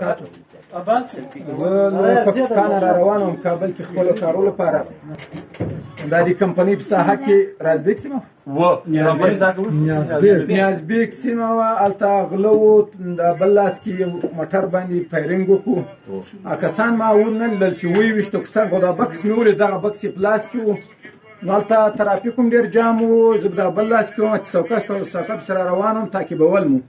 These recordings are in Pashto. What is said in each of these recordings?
وبرکاته. زه له پاکستان را روان وم کابل کې خپلو کارو لپاره. دا د کمپنۍ په ساحه کې رازبیک سیمه نیازبیک سیمه وه، هلته غله وو. د بل لاس کې یو موټر باندې فایرنګ وکړو. کسان ما ونه لیدل چې ویې ویشتو کسان، خو دا بکس مې ولید، دغه بکس یې په لاس کې و. نو هلته ترافیک هم ډېر جام و. زه په دا بل لاس کې وم چې څوکه سره روان وم، تعقیبول مو.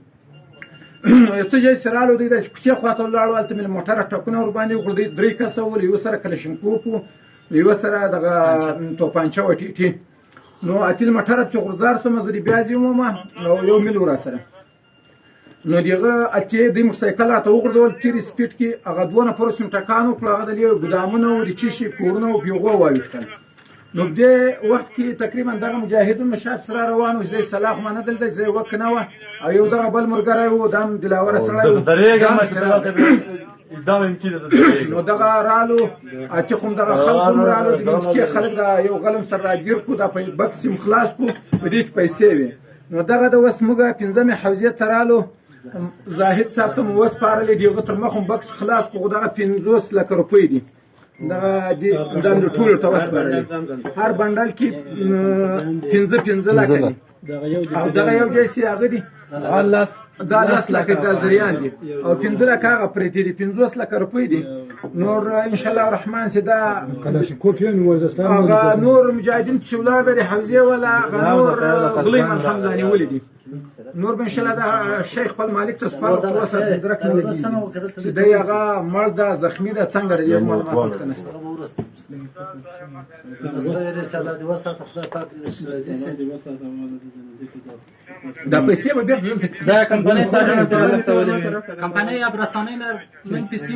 یو څه ځای چې رالو، دوی داسې کوڅې خواته ولاړو. هلته مې له موټره ټکونه ورباندې وکړل. دوی 3 کسه ول، یو سره کلشنکوف و، یو سره دغه توپانچه وه ټیټي. نو اتل موټره پسې غورځار شوم، زه د بیا ځای وم او یو میل ور راسره. نو د هغه اتې دوی موټرسایکل راته وغورځول تېر سپیډ کې. هغه 2 نفرو چې مې ټکان وکړو، هغه د دې ګودامونه وو، د چیشي کورونه وو، په هغو واوښتل. نو په دې وخت کې تقریبا دغه مجاهدون مشاب سره روان وو. زه یې سلاح خو ما نه دلته، زه یې وک نه وه. او یو دغه بل ملګری وو، دا هم دلاوره سړی وو. نو دغه رالو چې کوم دغه خلک هم رالو، د منځکې خلک دا یو غلم سره راګیر کړو، دا بکس یې خلاص کړو، په دې کې پیسې وې. نو دغه د اوس موږ 5مې حوزې ته رالو. زاهد صاحب ته مو وسپارلې، د هغه تر مخ هم بکس خلاص کړو. دغه 50 لکه روپۍ دي. دغه ټولو ته وسپارلې. هر بنډل کې 5 لکه دي. او دغه یو ځای چې هغه دي دا 10 لکه د زریان دي، او 5 لکه هغه پرېتې دي، 50 لکه روپۍ دي. نور انشاءالله الرحمن چې دا هغه نور مجاهدین چې ولاړ د حوزې ولا هغه نور غلۍ الحمدلله نیولې دي. نور به انشاءالله دا شیخ خپل مالک ته سپارو، په وسه درک نه لګي چې دی هغه مړ ده، زخمی ده، څنګه دی معلومات ورته نشته. دا پیسې به بیا دا کمپنۍ صاحب کمپنۍ اب رسانې نه من پیسې